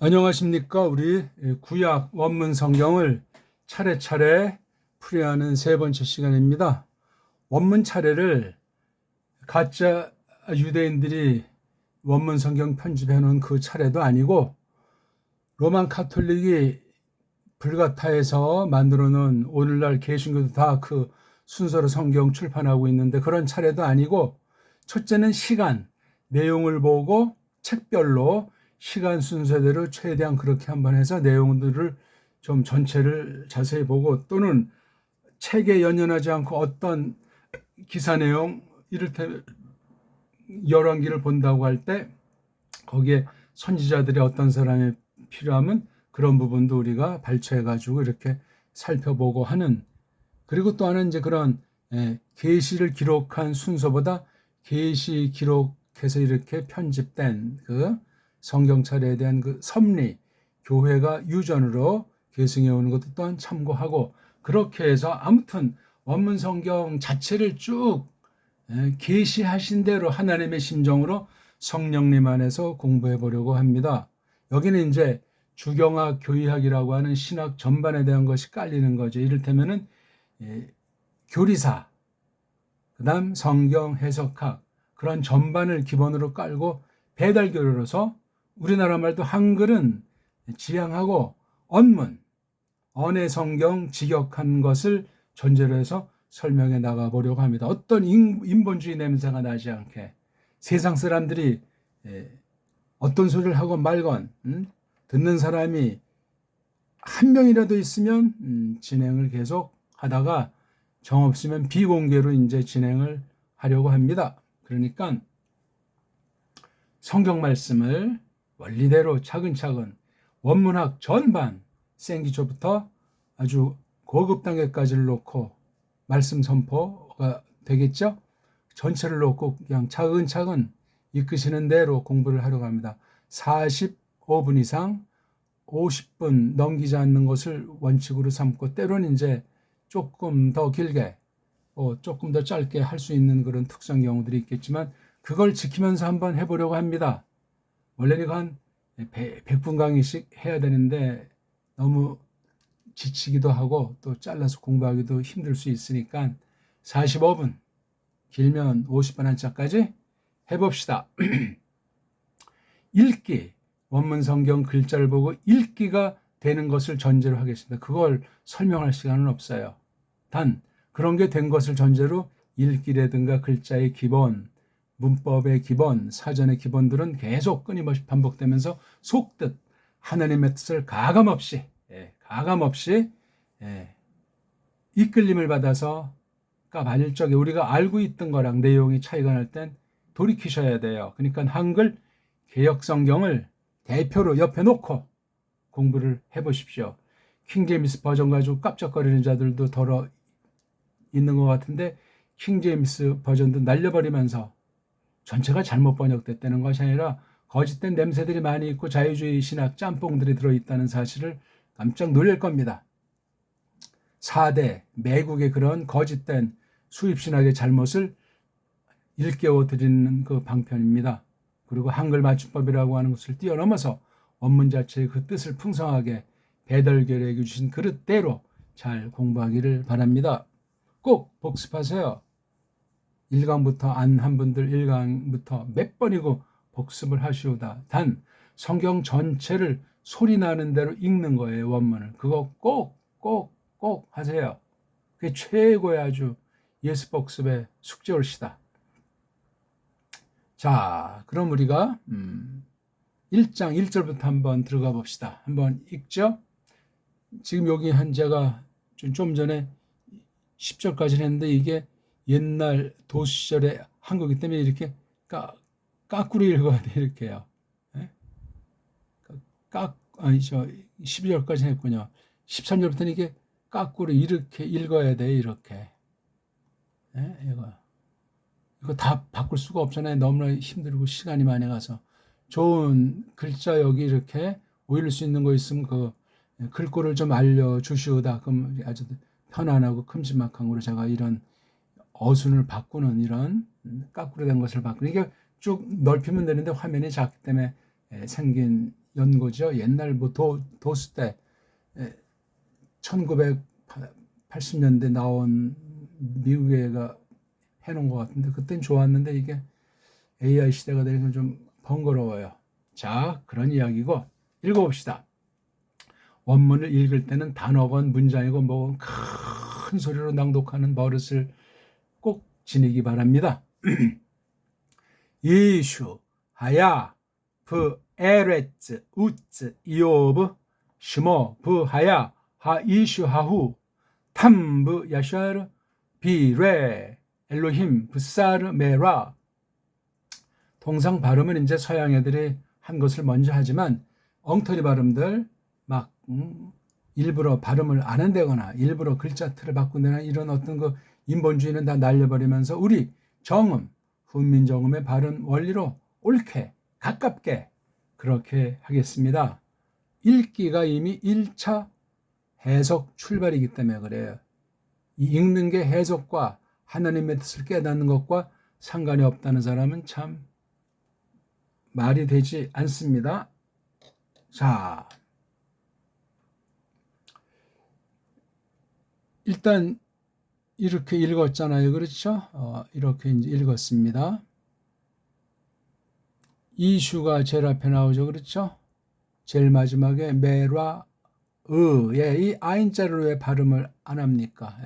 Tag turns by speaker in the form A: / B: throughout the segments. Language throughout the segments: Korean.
A: 안녕하십니까. 우리 구약 원문 성경을 차례차례 풀이하는 세 번째 시간입니다. 원문 차례를 가짜 유대인들이 원문 성경 편집해 놓은 그 차례도 아니고 로만 카톨릭이 불가타에서 만들어 놓은 오늘날 개신교도 다 그 순서로 성경 출판하고 있는데 그런 차례도 아니고, 첫째는 시간, 내용을 보고 책별로 시간 순서대로 최대한 그렇게 한번 해서 내용들을 좀 전체를 자세히 보고, 또는 책에 연연하지 않고 어떤 기사 내용, 이를테면 열왕기를 본다고 할 때 거기에 선지자들이 어떤 사람이 필요하면 그런 부분도 우리가 발췌해 가지고 이렇게 살펴보고 하는, 그리고 또 하나는 이제 그런 계시를 기록한 순서보다 계시 기록해서 이렇게 편집된 그 성경 차례에 대한 그 섭리, 교회가 유전으로 계승해 오는 것도 또한 참고하고, 그렇게 해서 아무튼 원문 성경 자체를 쭉 계시하신 대로 하나님의 심정으로 성령님 안에서 공부해 보려고 합니다. 여기는 이제 주경학, 교의학이라고 하는 신학 전반에 대한 것이 깔리는 거죠. 이를테면은 교리사, 그다음 성경 해석학, 그런 전반을 기본으로 깔고 배달교류로서 우리나라 말도 한글은 지향하고 언문, 언의 성경 직역한 것을 전제로 해서 설명해 나가 보려고 합니다. 어떤 인본주의 냄새가 나지 않게 세상 사람들이 어떤 소리를 하고 말건 듣는 사람이 한 명이라도 있으면 진행을 계속 하다가 정 없으면 비공개로 이제 진행을 하려고 합니다. 그러니까 성경 말씀을 원리대로 차근차근 원문학 전반 생기초부터 아주 고급 단계까지를 놓고 말씀 선포가 되겠죠. 전체를 놓고 그냥 차근차근 이끄시는 대로 공부를 하려고 합니다. 45분 이상 50분 넘기지 않는 것을 원칙으로 삼고, 때로는 이제 조금 더 길게 조금 더 짧게 할 수 있는 그런 특성 경우들이 있겠지만, 그걸 지키면서 한번 해보려고 합니다. 원래는 이거 한 100분 강의씩 해야 되는데 너무 지치기도 하고 또 잘라서 공부하기도 힘들 수 있으니까 45분, 길면 50분 한자까지 해봅시다. 읽기, 원문 성경 글자를 보고 읽기가 되는 것을 전제로 하겠습니다. 그걸 설명할 시간은 없어요. 단 그런 게 된 것을 전제로 읽기라든가 글자의 기본, 문법의 기본, 사전의 기본들은 계속 끊임없이 반복되면서 속뜻, 하나님의 뜻을 가감없이 이끌림을 받아서, 그러니까 만일적에 우리가 알고 있던 거랑 내용이 차이가 날 땐 돌이키셔야 돼요. 그러니까 한글 개역성경을 대표로 옆에 놓고 공부를 해보십시오. 킹제임스 버전 가지고 깜짝거리는 자들도 덜어 있는 것 같은데, 킹제임스 버전도 날려버리면서 전체가 잘못 번역됐다는 것이 아니라 거짓된 냄새들이 많이 있고 자유주의 신학 짬뽕들이 들어있다는 사실을 깜짝 놀랄 겁니다. 4대 매국의 그런 거짓된 수입신학의 잘못을 일깨워 드리는 그 방편입니다. 그리고 한글 맞춤법이라고 하는 것을 뛰어넘어서 원문 자체의 그 뜻을 풍성하게 배달결에 주신 그릇대로 잘 공부하기를 바랍니다. 꼭 복습하세요. 1강부터 안 한 분들 1강부터 몇 번이고 복습을 하시오다. 단 성경 전체를 소리 나는 대로 읽는 거예요. 원문을. 그거 꼭 하세요. 그게 최고의 아주 예습 복습의 숙제올시다. 자, 그럼 우리가 1장 1절부터 한번 들어가 봅시다. 한번 읽죠? 지금 여기 제가 좀 전에 10절까지 했는데 이게 옛날 도시절의 한국이기 때문에 이렇게 까꾸로 읽어야 돼, 이렇게요. 아니죠. 12절까지 했군요. 13절부터는 이게 까꾸로 이렇게 읽어야 돼, 이렇게. 이거 다 바꿀 수가 없잖아요. 너무나 힘들고 시간이 많이 가서. 좋은 글자 여기 이렇게 올릴 수 있는 거 있으면 그 글꼴을 좀 알려주시오다. 그럼 아주 편안하고 큼지막한 제가 이런 어순을 바꾸는, 이런 까꾸로 된 것을 바꾸는, 이게 쭉 넓히면 되는데 화면이 작기 때문에 생긴 연고죠. 옛날 뭐 도수 때 1980년대 나온 미국 애가 해놓은 것 같은데 그땐 좋았는데 이게 AI 시대가 되니까 좀 번거로워요. 자, 그런 이야기고 읽어봅시다. 원문을 읽을 때는 단어건 문장이고 뭐 큰 소리로 낭독하는 버릇을 꼭 지니기 바랍니다. 이슈 하야 브 에레츠 우츠 이오브 시모 브 하야 하 이슈 하후 탐브 야샤르 비레 엘로힘 브사르 메라. 통상 발음은 이제 서양 애들이 한 것을 먼저 하지만 엉터리 발음들 막 일부러 발음을 안 한다거나 일부러 글자 틀을 바꾼다거나 이런 어떤 그 인본주의는 다 날려버리면서 우리 정음, 훈민정음의 발음 원리로 옳게 가깝게 그렇게 하겠습니다. 읽기가 이미 1차 해석 출발이기 때문에 그래요. 이 읽는 게 해석과 하나님의 뜻을 깨닫는 것과 상관이 없다는 사람은 참 말이 되지 않습니다. 자, 일단 이렇게 읽었잖아요. 그렇죠? 이렇게 이제 읽었습니다. 이슈가 제일 앞에 나오죠. 그렇죠? 제일 마지막에 메라 이 아인자를 왜 발음을 안 합니까?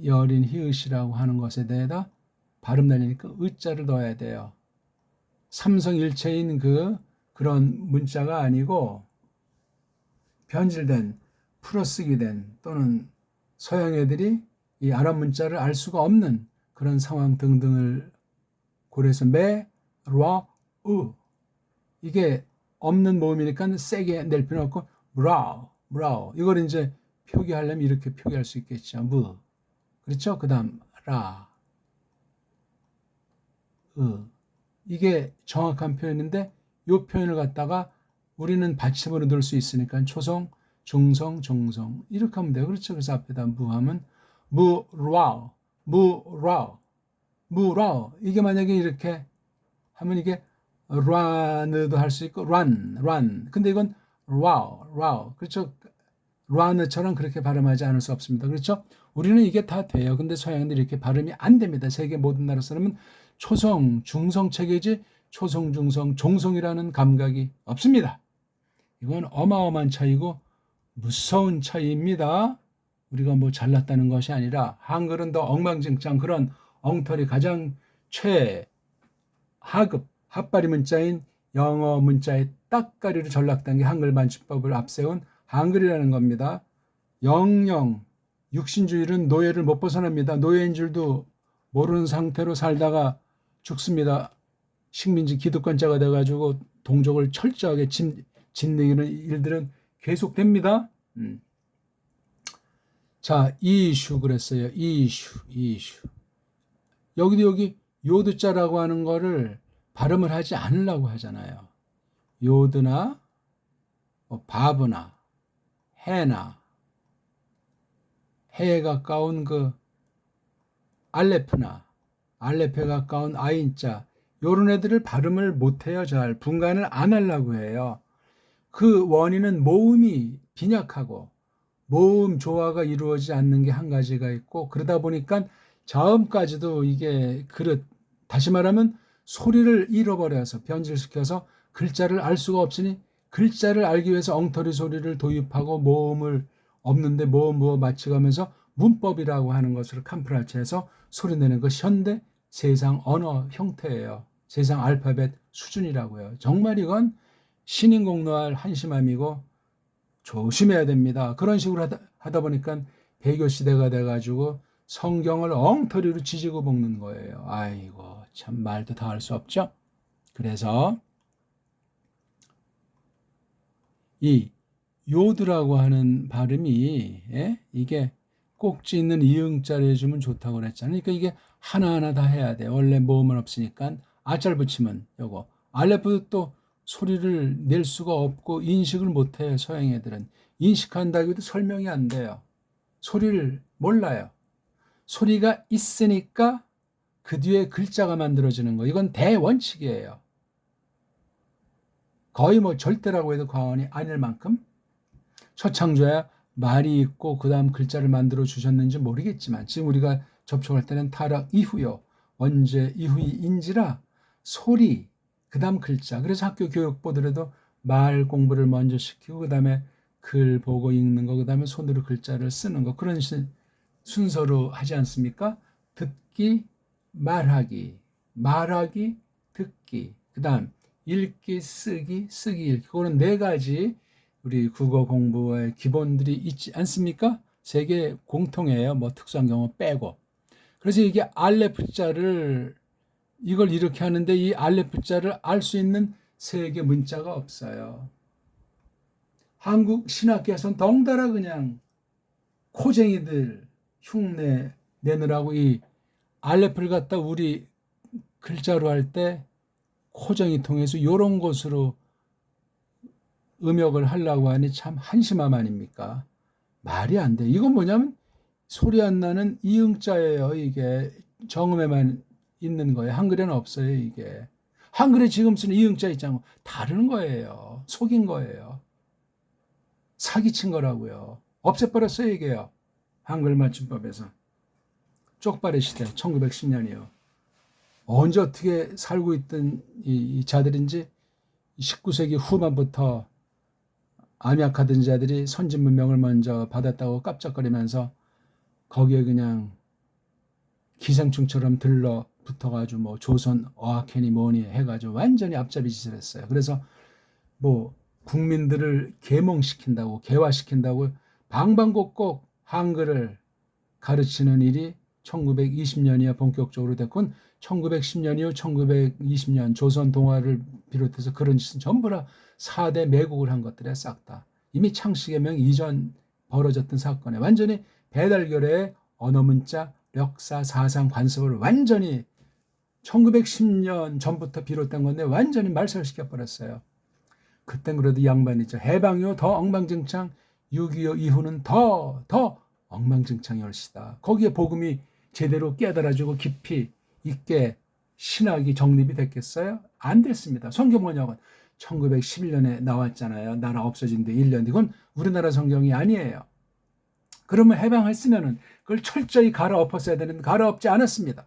A: 여린 히읗이라고 하는 것에 대해서 발음 날리니까 의자를 넣어야 돼요. 삼성일체인 그런 문자가 아니고 변질된 풀어쓰기 된 또는 서양 애들이 이 아랍 문자를 알 수가 없는 그런 상황 등등을 고려해서 이게 없는 모음이니까 세게 낼 필요 없고 브라우 이걸 이제 표기하려면 이렇게 표기할 수 있겠죠. 그렇죠? 그 다음 이게 정확한 표현인데 이 표현을 갖다가 우리는 받침으로 넣을 수 있으니까 초성, 중성, 정성 이렇게 하면 돼요. 그렇죠? 그래서 앞에다 무하면 무라우 이게 만약에 이렇게 하면 이게 란도 할 수 있고 란 근데 이건 라우 그렇죠? 란처럼 그렇게 발음하지 않을 수 없습니다. 그렇죠? 우리는 이게 다 돼요. 근데 서양인들이 이렇게 발음이 안 됩니다. 세계 모든 나라 사람은 초성, 중성 체계지 초성, 중성, 종성이라는 감각이 없습니다. 이건 어마어마한 차이고 무서운 차이입니다. 우리가 뭐 잘났다는 것이 아니라 한글은 더 엉망진창 그런 엉터리 가장 최하급 핫바리 문자인 영어 문자의 따까리로 전락단계 한글 반주법을 앞세운 한글이라는 겁니다. 영영 육신주의는 노예를 못 벗어납니다. 노예인 줄도 모르는 상태로 살다가 죽습니다. 식민지 기득권자가 돼가지고 동족을 철저하게 짓는 일들은 계속됩니다. 자, 이슈 그랬어요. 이슈. 여기 요드자라고 하는 거를 발음을 하지 않으려고 하잖아요. 요드나 바브나 해나 해에 가까운 그 알레페 가까운 아인자 요런 애들을 발음을 못해요. 잘 분간을 안 하려고 해요. 그 원인은 모음이 빈약하고 모음 조화가 이루어지지 않는 게 한 가지가 있고 그러다 보니까 자음까지도 이게 다시 말하면 소리를 잃어버려서 변질시켜서 글자를 알 수가 없으니 글자를 알기 위해서 엉터리 소리를 도입하고 모음을 없는데 모음 부어 맞춰가면서 문법이라고 하는 것을 캄프라치해서 소리내는 것 현대 세상 언어 형태예요. 세상 알파벳 수준이라고요. 정말 이건 신인공노할 한심함이고 조심해야 됩니다. 그런 식으로 하다 보니까 배교 시대가 돼가지고 성경을 엉터리로 지지고 볶는 거예요. 아이고 참 말도 다 할 수 없죠. 그래서 이 요드라고 하는 발음이 이게 꼭지 있는 이응자를 해주면 좋다고 그랬잖아요. 그러니까 이게 하나하나 다 해야 돼. 원래 모음은 없으니까 아잘 붙이면 요거 알레프도 또 소리를 낼 수가 없고 인식을 못해요. 서양 애들은 인식한다고 해도 설명이 안 돼요. 소리를 몰라요. 소리가 있으니까 그 뒤에 글자가 만들어지는 거. 이건 대원칙이에요. 거의 뭐 절대라고 해도 과언이 아닐 만큼 초창조야 말이 있고 그 다음 글자를 만들어 주셨는지 모르겠지만 지금 우리가 접촉할 때는 타락 이후요. 언제 이후인지라 소리 그 다음 글자. 그래서 학교 교육 보더라도 말 공부를 먼저 시키고 그 다음에 글 보고 읽는 거, 그 다음에 손으로 글자를 쓰는 거 그런 순서로 하지 않습니까? 듣기, 말하기, 말하기, 듣기, 그 다음 읽기, 쓰기, 쓰기, 읽기. 그거는 네 가지 우리 국어 공부의 기본들이 있지 않습니까? 세계 공통이에요. 뭐 특수한 경우 빼고. 그래서 이게 알레프자를 이걸 이렇게 하는데 이 알레프자를 알 수 있는 세계 문자가 없어요. 한국 신학계에서는 덩달아 그냥 코쟁이들 흉내 내느라고 이 알레프를 갖다 우리 글자로 할 때 코쟁이 통해서 이런 것으로 음역을 하려고 하니 참 한심함 아닙니까? 말이 안 돼. 이건 뭐냐면 소리 안 나는 이응자예요. 이게 정음에만 있는 거예요. 한글에는 없어요. 이게 한글에 지금 쓰는 이응자 있잖아요. 다른 거예요. 속인 거예요. 사기친 거라고요. 없애버렸어요. 이게요. 한글 맞춤법에서. 쪽발의 시대 1910년이요. 언제 어떻게 살고 있던 이 자들인지 19세기 후반부터 암약하던 자들이 선진 문명을 먼저 받았다고 깜짝거리면서 거기에 그냥 기생충처럼 들러붙어가지고 뭐 조선 어학회니 뭐니 해가지고 완전히 앞잡이 짓을 했어요. 그래서 뭐 국민들을 계몽시킨다고 개화시킨다고 방방곡곡 한글을 가르치는 일이 1920년이야 본격적으로 됐군. 1910년 이후 1920년 조선 동아를 비롯해서 그런 짓은 전부 다 4대 매국을 한 것들이야 싹 다. 이미 창씨개명 이전 벌어졌던 사건에 완전히 배달결의 언어문자, 역사, 사상, 관습을 완전히 1910년 전부터 비롯된 건데 완전히 말살시켜버렸어요. 그땐 그래도 이 양반이죠. 해방 이후 더 엉망진창, 6.25 이후는 더 엉망진창이 올시다. 거기에 복음이 제대로 깨달아지고 깊이 있게 신학이 정립이 됐겠어요? 안 됐습니다. 성경번역은 1911년에 나왔잖아요. 나라 없어진 뒤 1년. 이건 우리나라 성경이 아니에요. 그러면 해방했으면은 그걸 철저히 갈아엎었어야 되는데 갈아엎지 않았습니다.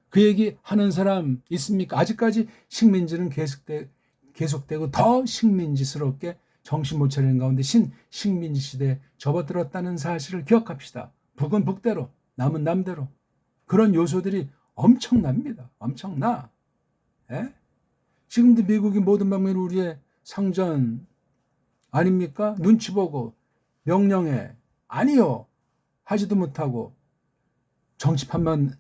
A: 그 얘기 하는 사람 있습니까? 아직까지 식민지는 계속되고 더 식민지스럽게 정신 못 차리는 가운데 식민지 시대에 접어들었다는 사실을 기억합시다. 북은 북대로, 남은 남대로. 그런 요소들이 엄청납니다. 엄청나. 예? 지금도 미국이 모든 방면으로 우리의 상전 아닙니까? 눈치 보고 명령해. 아니요. 하지도 못하고 정치판만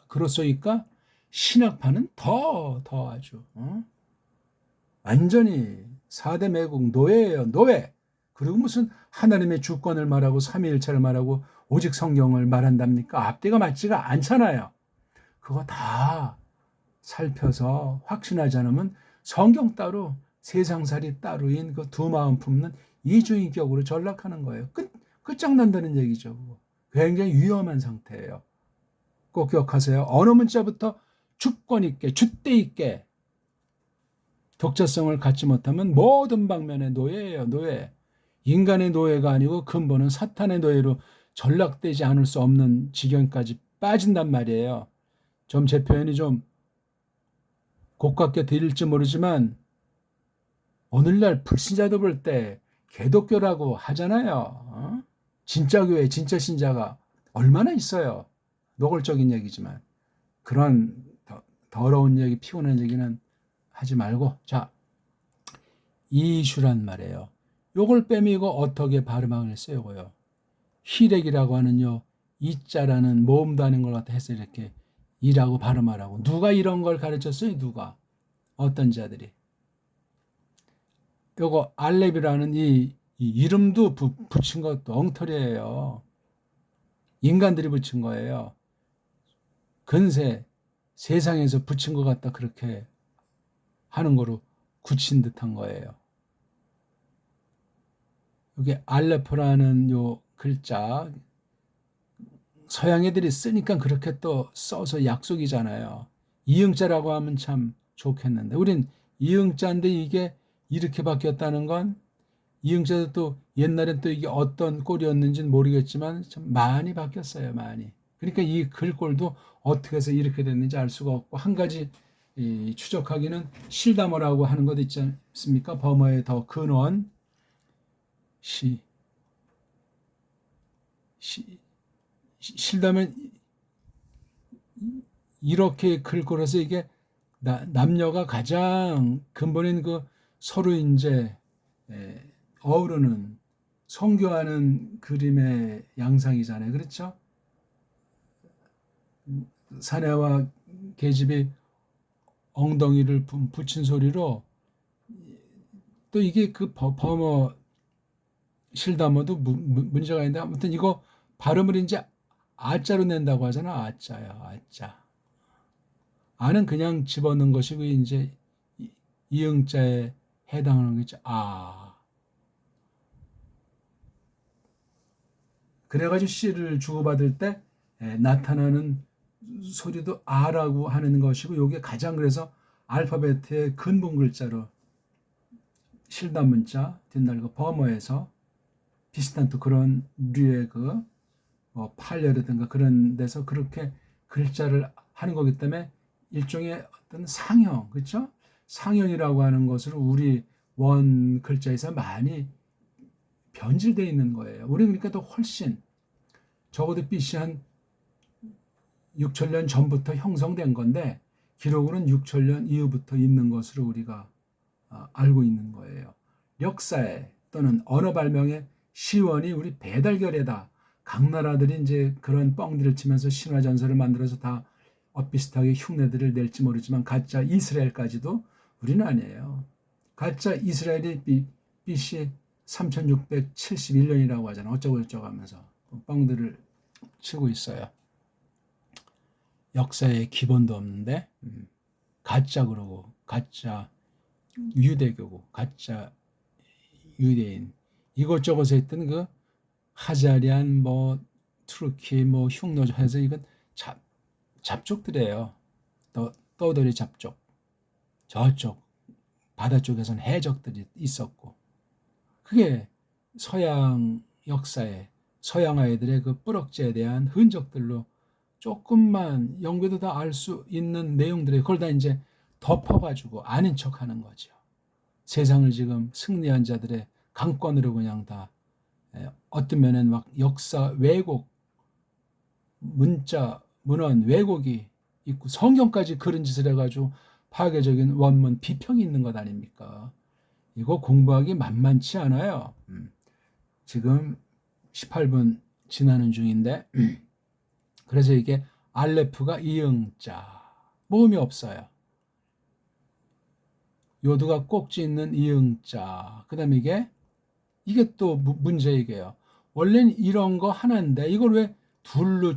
A: 그렇소이까 신학파는 더 아주 완전히 4대 매국 노예예요. 노예. 그리고 무슨 하나님의 주권을 말하고 삼위일체를 말하고 오직 성경을 말한답니까? 앞뒤가 맞지가 않잖아요. 그거 다 살펴서 확신하지 않으면 성경 따로 세상살이 따로인 그 두 마음 품는 이주인격으로 전락하는 거예요. 끝장난다는 얘기죠. 굉장히 위험한 상태예요. 꼭 기억하세요. 언어 문자부터 주권 있게 줏대 있게 독자성을 갖지 못하면 모든 방면의 노예예요. 노예. 인간의 노예가 아니고 근본은 사탄의 노예로 전락되지 않을 수 없는 지경까지 빠진단 말이에요. 좀 제 표현이 좀 고깝게 들릴지 모르지만 오늘날 불신자도 볼 때 개독교라고 하잖아요. 진짜 교회, 진짜 신자가 얼마나 있어요. 노골적인 얘기지만 그런 더러운 얘기, 피곤한 얘기는 하지 말고 자, 이슈란 말이에요. 요걸 빼미고 어떻게 발음하겠어요? 요거요. 희렉이라고 하는요. 이자라는 모음도 아닌 걸 갖다 해서 이렇게 이라고 발음하라고. 누가 이런 걸 가르쳤어요? 누가? 어떤 자들이? 요거 알렙이라는 이 이름도 붙인 것도 엉터리예요. 인간들이 붙인 거예요. 근세 세상에서 붙인 것 같다 그렇게 하는 거로 굳힌 듯한 거예요. 여기 알레프라는 요 글자 서양 애들이 쓰니까 그렇게 또 써서 약속이잖아요. 이응자라고 하면 참 좋겠는데 우린 이응자인데 이게 이렇게 바뀌었다는 건 이응자도 또 옛날엔 또 이게 어떤 꼴이었는지는 모르겠지만 참 많이 바뀌었어요. 많이. 그러니까 이 글꼴도 어떻게 해서 이렇게 됐는지 알 수가 없고 한 가지 추적하기는 실담어라고 하는 것 있지 않습니까? 범어의 더 근원 실담은 이렇게 글꼴에서 이게 남녀가 가장 근본인 그 서로 이제 어우르는 성교하는 그림의 양상이잖아요. 그렇죠? 사내와 계집이 엉덩이를 붙인 소리로 또 이게 그 범어 실담어도 문제가 있는데 아무튼 이거 발음을 이제 아자로 낸다고 하잖아. 아자야, 아자. 아는 그냥 집어넣는 것이고 이제 이응자에 해당하는 거죠. 아. 그래가지고 씨를 주고받을 때 나타나는 소리도 아라고 하는 것이고 이게 가장 그래서 알파벳의 근본 글자로 실담 문자 뒷날 그 범어에서 비슷한 또 그런 류의 그 팔려라든가 그런 데서 그렇게 글자를 하는 거기 때문에 일종의 어떤 상형, 그렇죠? 상형이라고 하는 것으로 우리 원 글자에서 많이 변질되어 있는 거예요. 우리 그러니까 더 훨씬 적어도 BC 한 6천년 전부터 형성된 건데 기록으로는 6천년 이후부터 있는 것으로 우리가 알고 있는 거예요. 역사에 또는 언어 발명의 시원이 우리 배달결에다 각 나라들이 이제 그런 뻥들을 치면서 신화 전설을 만들어서 다 엇비슷하게 흉내들을 낼지 모르지만 가짜 이스라엘까지도 우리는 아니에요. 가짜 이스라엘이 BC 3671년이라고 하잖아. 어쩌고 저쩌고 하면서 뻥들을 치고 있어요. 역사에 기본도 없는데 가짜 그러고 가짜 유대교고 가짜 유대인 이것저것 했던 그 하자리안 뭐 투르키 뭐 흉노 해서 이건 잡족들이에요. 떠돌이 잡족. 저쪽 바다 쪽에서는 해적들이 있었고 그게 서양 역사에 서양 아이들의 그 뿌럭지에 대한 흔적들로 조금만 연구도 다 알 수 있는 내용들이 그걸 다 이제 덮어가지고 아는 척하는 거죠. 세상을 지금 승리한 자들의 강권으로 그냥 다 어떤 면엔 막 역사 왜곡, 문자, 문헌 왜곡이 있고 성경까지 그런 짓을 해가지고 파괴적인 원문 비평이 있는 것 아닙니까? 이거 공부하기 만만치 않아요. 지금 18분 지나는 중인데 그래서 이게 알레프가 이응자 모음이 없어요. 요두가 꼭지 있는 이응자 그 다음에 이게 또 문제 이게요. 원래는 이런 거 하나인데 이걸 왜 둘로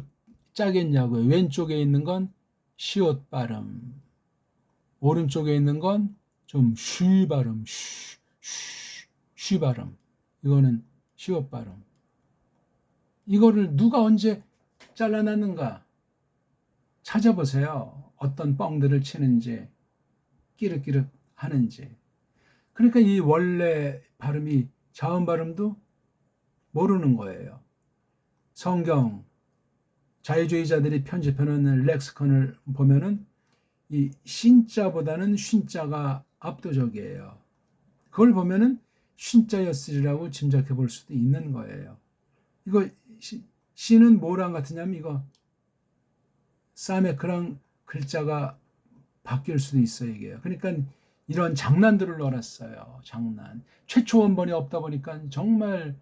A: 짜겠냐고요. 왼쪽에 있는 건 시옷 발음 오른쪽에 있는 건 좀 쉬 발음 쉬 발음 이거는 시옷 발음 이거를 누가 언제 잘라놨는가 찾아보세요. 어떤 뻥들을 치는지 끼륵끼륵 하는지 그러니까 이 원래 발음이 자음 발음도 모르는 거예요. 성경 자유주의자들이 편집해놓은 렉스컨을 보면은 이 신자보다는 쉰자가 압도적이에요. 그걸 보면은 쉰자였으리라고 짐작해 볼 수도 있는 거예요. 이거 시는 뭐랑 같으냐면 이거 사메크랑 글자가 바뀔 수도 있어요. 이게요. 그러니까 이런 장난들을 넣어놨어요. 장난. 최초 원본이 없다 보니까 정말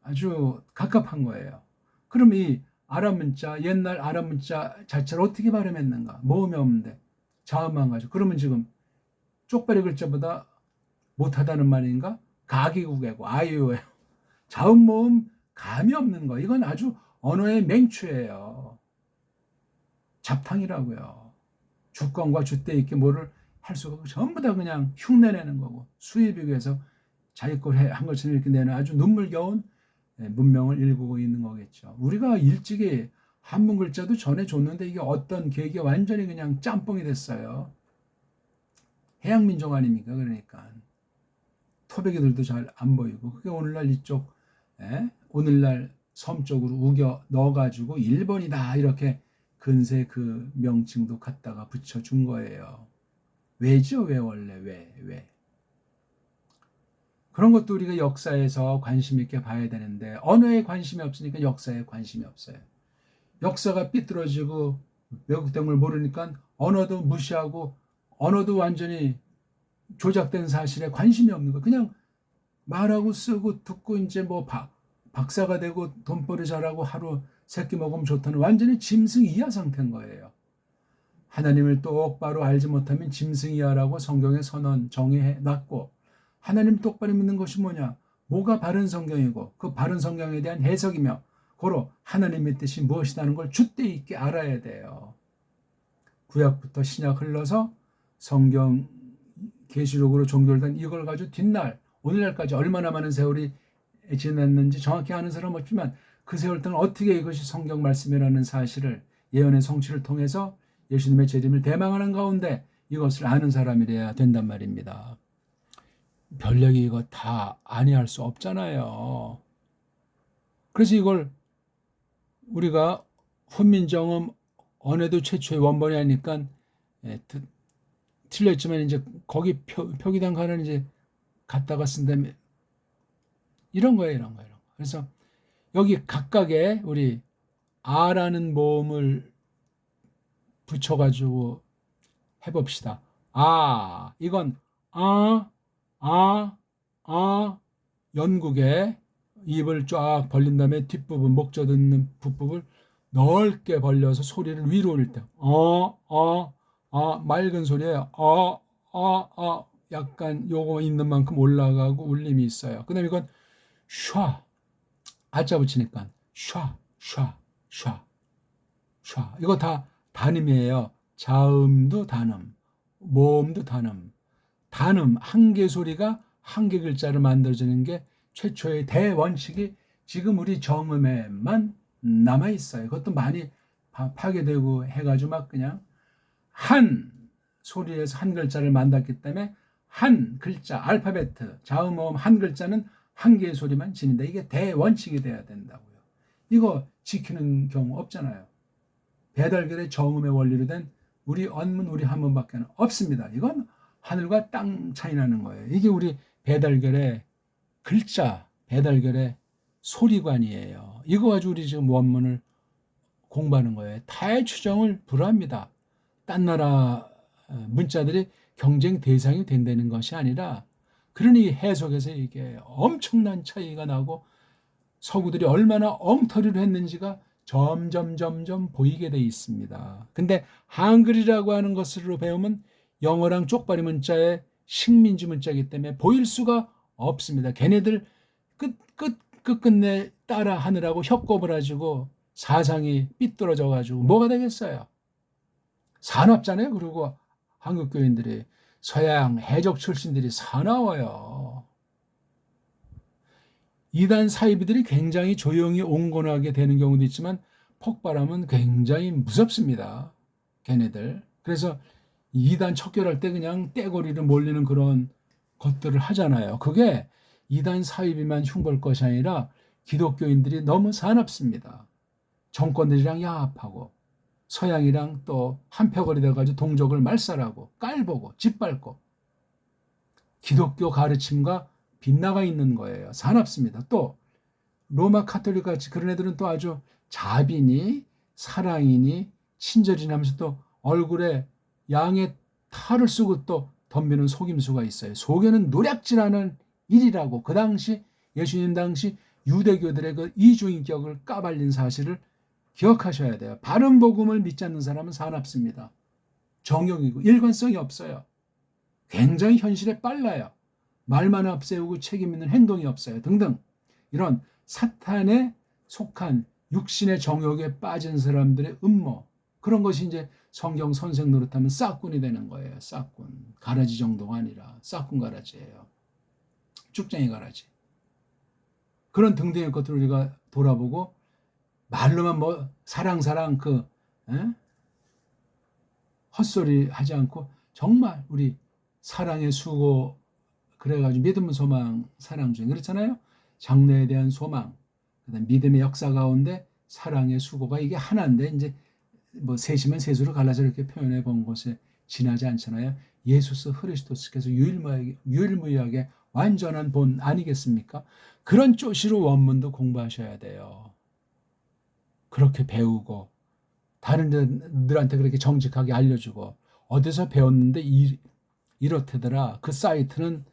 A: 아주 갑갑한 거예요. 그럼 이 아랍 문자, 옛날 아랍 문자 자체를 어떻게 발음했는가? 모음이 없는데 자음만 가지고. 그러면 지금 쪽발이 글자보다 못하다는 말인가? 가기국이고 아유예요. 자음 모음 감이 없는 거. 이건 아주 언어의 맹추예요. 잡탕이라고요. 주권과 줏대 있게 뭐를 할 수가 없고 전부 다 그냥 흉내내는 거고 수에 비교해서 자기 걸 한 것처럼 이렇게 내는 아주 눈물겨운 문명을 일구고 있는 거겠죠. 우리가 일찍이 한문 글자도 전해줬는데 이게 어떤 계기에 완전히 그냥 짬뽕이 됐어요. 해양민족 아닙니까? 그러니까 토백이들도 잘 안 보이고, 그게 오늘날 이쪽 오늘날 섬 쪽으로 우겨 넣어가지고 일본이다 이렇게 근세 그 명칭도 갖다가 붙여준 거예요. 왜죠? 왜 원래 왜? 그런 것도 우리가 역사에서 관심 있게 봐야 되는데 언어에 관심이 없으니까 역사에 관심이 없어요. 역사가 삐뚤어지고 왜곡된 걸 모르니까 언어도 무시하고 언어도 완전히 조작된 사실에 관심이 없는 거예요. 그냥 말하고 쓰고 듣고 이제 뭐 박사가 되고 돈벌이 잘하고 하루 세끼 먹으면 좋다는 완전히 짐승이야 상태인 거예요. 하나님을 똑바로 알지 못하면 짐승이야라고 성경에 선언 정의해 놨고, 하나님 똑바로 믿는 것이 뭐가 바른 성경이고 그 바른 성경에 대한 해석이며 고로 하나님의 뜻이 무엇이라는 걸 줏대 있게 알아야 돼요. 구약부터 신약 흘러서 성경 계시록으로 종결된 이걸 가지고 뒷날 오늘날까지 얼마나 많은 세월이 지났는지 정확히 아는 사람은 없지만 그 세월 동안 어떻게 이것이 성경 말씀이라는 사실을 예언의 성취를 통해서 예수님의 재림을 대망하는 가운데 이것을 아는 사람이래야 된단 말입니다. 별얘기 이거 다 아니할 수 없잖아요. 그래서 이걸 우리가 훈민정음 언해도 최초의 원본이 아니까 틀렸지만 이제 거기 표기된 거는 이제 갖다가 쓴다면 이런 거예요. 그래서 여기 각각의 우리 아라는 모음을 붙여가지고 해봅시다. 아, 이건 연국에 입을 쫙 벌린 다음에 뒷부분 목젖 있는 붓부분을 넓게 벌려서 소리를 위로 올릴 때 맑은 소리에 약간 요거 있는 만큼 올라가고 울림이 있어요. 그 다음에 이건 샤 아자 붙이니까 샤 이거 다 단음이에요. 자음도 단음, 모음도 단음. 단음 한 개 소리가 한 개 글자를 만들어주는 게 최초의 대원칙이 지금 우리 정음에만 남아 있어요. 그것도 많이 파괴되고 해가지고 막 그냥 한 소리에서 한 글자를 만들었기 때문에 한 글자 알파벳 자음 모음 한 글자는 한 개의 소리만 지닌다. 이게 대원칙이 돼야 된다고요. 이거 지키는 경우 없잖아요. 배달결의 정음의 원리로 된 우리 언문 우리 한문밖에 없습니다. 이건 하늘과 땅 차이 나는 거예요. 이게 우리 배달결의 글자, 배달결의 소리관이에요. 이거 가지고 우리 지금 원문을 공부하는 거예요. 타의 추정을 불허합니다. 딴 나라 문자들이 경쟁 대상이 된다는 것이 아니라 그러니 해석에서 이게 엄청난 차이가 나고 서구들이 얼마나 엉터리로 했는지가 점점 보이게 돼 있습니다. 근데 한글이라고 하는 것으로 배우면 영어랑 쪽발이 문자의 식민지 문자이기 때문에 보일 수가 없습니다. 걔네들 끝끝내 따라 하느라고 협곡을 가지고 사상이 삐뚤어져 가지고 뭐가 되겠어요? 사납잖아요. 그리고 한국 교인들이 서양 해적 출신들이 사나워요. 이단 사이비들이 굉장히 조용히 온건하게 되는 경우도 있지만 폭발하면 굉장히 무섭습니다. 걔네들. 그래서 이단 척결할 때 그냥 떼거리를 몰리는 그런 것들을 하잖아요. 그게 이단 사이비만 흉볼 것이 아니라 기독교인들이 너무 사납습니다. 정권들이랑 야합하고 서양이랑 또 한표거리 돼가지고 동족을 말살하고 깔보고 짓밟고 기독교 가르침과 빗나가 있는 거예요. 사납습니다. 또 로마 카톨릭 같이 그런 애들은 또 아주 자비니 사랑이니 친절이니 하면서 또 얼굴에 양의 탈을 쓰고 또 덤비는 속임수가 있어요. 속에는 노략질하는 일이라고. 그 당시 예수님 당시 유대교들의 그 이중인격을 까발린 사실을 기억하셔야 돼요. 바른 복음을 믿지 않는 사람은 사납습니다. 정욕이고 일관성이 없어요. 굉장히 현실에 빨라요. 말만 앞세우고 책임 있는 행동이 없어요. 등등. 이런 사탄에 속한 육신의 정욕에 빠진 사람들의 음모. 그런 것이 이제 성경 선생 노릇하면 싹군이 되는 거예요. 싹군. 가라지 정도가 아니라 싹군 가라지예요. 쭉쟁이 가라지. 그런 등등의 것들을 우리가 돌아보고 말로만 뭐 사랑 헛소리 하지 않고 정말 우리 사랑의 수고 그래가지고 믿음, 소망, 사랑 중에 그렇잖아요. 장래에 대한 소망, 그다음 믿음의 역사 가운데 사랑의 수고가 이게 하나인데 이제 뭐 셋이면 셋으로 갈라져 이렇게 표현해 본 것에 지나지 않잖아요. 예수스 그리스도스께서 유일무이하게 완전한 본 아니겠습니까? 그런 쪼시로 원문도 공부하셔야 돼요. 그렇게 배우고 다른 들한테 그렇게 정직하게 알려주고 어디서 배웠는데 이렇대더라. 그 사이트는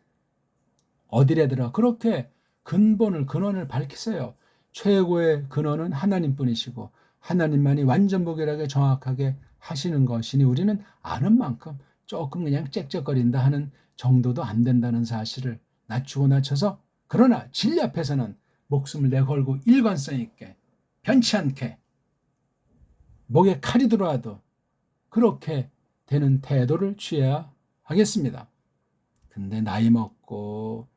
A: 어디래더라. 그렇게 근원을 밝히세요. 최고의 근원은 하나님뿐이시고 하나님만이 완전무결하게 정확하게 하시는 것이니 우리는 아는 만큼 조금 그냥 짹짹거린다 하는 정도도 안 된다는 사실을 낮추고 낮춰서 그러나 진리 앞에서는 목숨을 내걸고 일관성 있게 변치 않게 목에 칼이 들어와도 그렇게 되는 태도를 취해야 하겠습니다. 근데 나이 먹고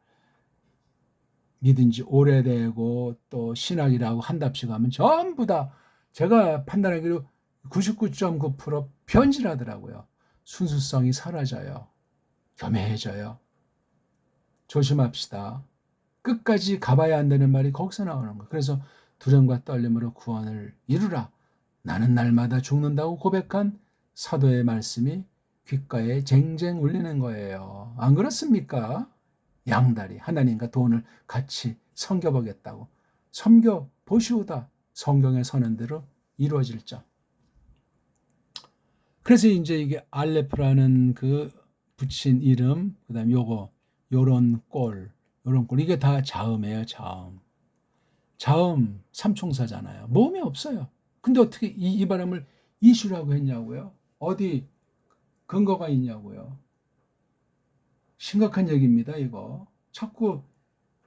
A: 믿은 지 오래되고 또 신학이라고 한답시고 하면 전부 다 제가 판단하기로 99.9% 변질하더라고요. 순수성이 사라져요. 겸해져요. 조심합시다. 끝까지 가봐야 한다는 말이 거기서 나오는 거예요. 그래서 두려움과 떨림으로 구원을 이루라. 나는 날마다 죽는다고 고백한 사도의 말씀이 귓가에 쟁쟁 울리는 거예요. 안 그렇습니까? 양다리 하나님과 돈을 같이 섬겨보겠다고 섬겨보시오다. 성경의 선언대로 이루어질 점. 그래서 이제 이게 알레프라는 그 붙인 이름, 그 다음 요런 꼴 이게 다 자음이에요. 자음 삼총사잖아요. 모음이 없어요. 근데 어떻게 이 발음을 이슈라고 했냐고요? 어디 근거가 있냐고요? 심각한 얘기입니다. 이거 자꾸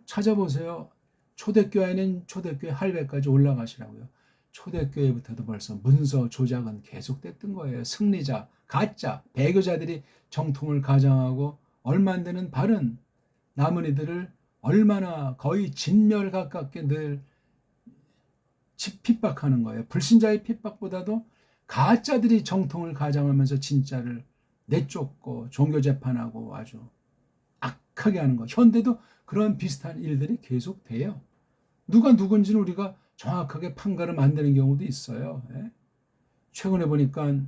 A: 찾아보세요. 초대교회는 초대교회 할배까지 올라가시라고요. 초대교회부터도 벌써 문서 조작은 계속됐던 거예요. 승리자, 가짜, 배교자들이 정통을 가장하고 얼마 안 되는 바른 남은 이들을 얼마나 거의 진멸 가깝게 늘 핍박하는 거예요. 불신자의 핍박보다도 가짜들이 정통을 가장하면서 진짜를 내쫓고 종교 재판하고 아주 악하게 하는 거. 현대도 그런 비슷한 일들이 계속돼요. 누가 누군지는 우리가 정확하게 판가름 안 되는 경우도 있어요. 예? 최근에 보니까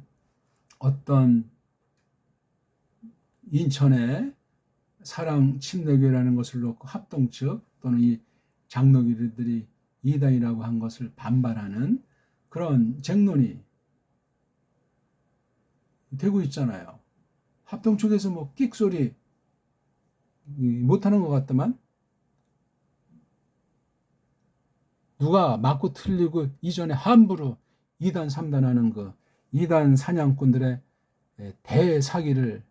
A: 어떤 인천에 사랑 침례교회라는 것을 놓고 합동 측 또는 이 장로교들이 이단이라고 한 것을 반발하는 그런 쟁론이 되고 있잖아요. 합동 측에서 뭐 끽소리 못하는 것 같더만 누가 맞고 틀리고 이전에 함부로 2단 3단 하는 그 2단 사냥꾼들의 대사기를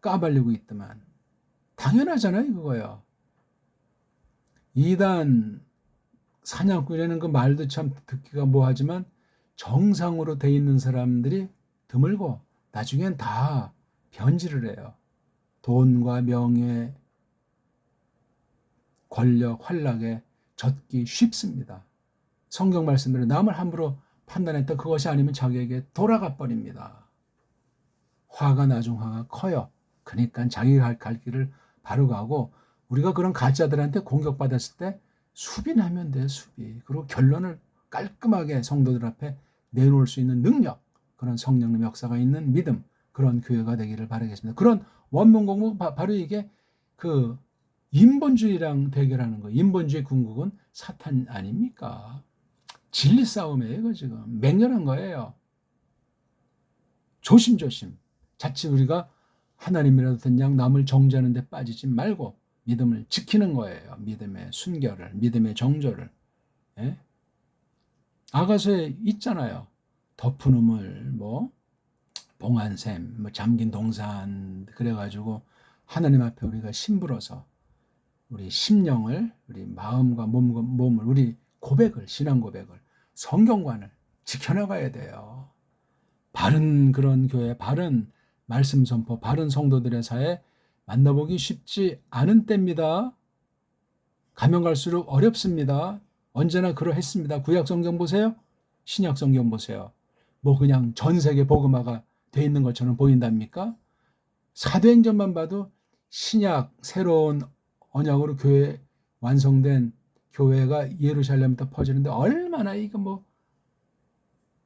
A: 까발리고 있더만 당연하잖아요. 그거요. 2단 사냥꾼이라는 그 말도 참 듣기가 뭐하지만 정상으로 돼 있는 사람들이 드물고 나중엔 다 변질을 해요. 돈과 명예, 권력, 활락에 젖기 쉽습니다. 성경 말씀대로 남을 함부로 판단했다 그것이 아니면 자기에게 돌아가 버립니다. 화가 나중 화가 커요. 그러니까 자기가 갈 길을 바로 가고 우리가 그런 가짜들한테 공격받았을 때 수비하면 돼. 수비. 그리고 결론을 깔끔하게 성도들 앞에 내놓을 수 있는 능력, 그런 성령의 역사가 있는 믿음, 그런 교회가 되기를 바라겠습니다. 그런 원문 공부 바로 이게 그 인본주의랑 대결하는 거. 인본주의 궁극은 사탄 아닙니까? 진리 싸움이에요. 이거 지금 맹렬한 거예요. 조심조심. 자칫 우리가 하나님이라도 된 양 남을 정죄하는 데 빠지지 말고 믿음을 지키는 거예요. 믿음의 순결을, 믿음의 정조를. 예? 아가서에 있잖아요. 덮은 우물, 뭐 봉한샘, 뭐 잠긴 동산 그래가지고 하나님 앞에 우리가 심불어서 우리 심령을, 우리 마음과 몸을, 우리 고백을, 신앙 고백을, 성경관을 지켜나가야 돼요. 바른 그런 교회, 바른 말씀 선포, 바른 성도들의 사회 만나보기 쉽지 않은 때입니다. 가면 갈수록 어렵습니다. 언제나 그러했습니다. 구약 성경 보세요. 신약 성경 보세요. 뭐 그냥 전 세계 복음화가 돼 있는 것처럼 보인답니까? 사도행전만 봐도 신약 새로운 언약으로 교회 완성된 교회가 예루살렘부터 퍼지는데 얼마나 이거 뭐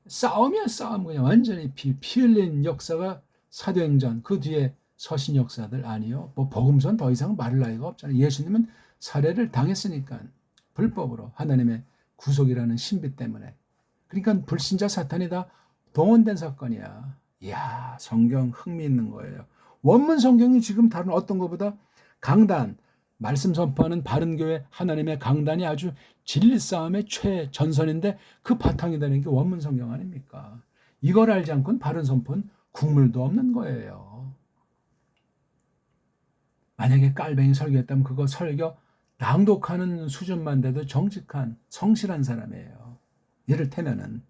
A: 싸움이야 싸움. 그냥 완전히 피 흘린 역사가 사도행전, 그 뒤에 서신 역사들 아니요. 뭐 복음서는 더 이상 말할 나위가 없잖아요. 예수님은 살해를 당했으니까 불법으로 하나님의 구속이라는 신비 때문에. 그러니까 불신자 사탄이 다 동원된 사건이야. 이야, 성경 흥미있는 거예요. 원문 성경이 지금 다른 어떤 것보다 강단, 말씀 선포하는 바른교회 하나님의 강단이 아주 진리 싸움의 최전선인데 그 바탕이 되는 게 원문 성경 아닙니까? 이걸 알지 않고는 바른 선포는 국물도 없는 거예요. 만약에 깔뱅이 설교했다면 그거 설교 낭독하는 수준만 돼도 정직한 성실한 사람이에요. 이를테면은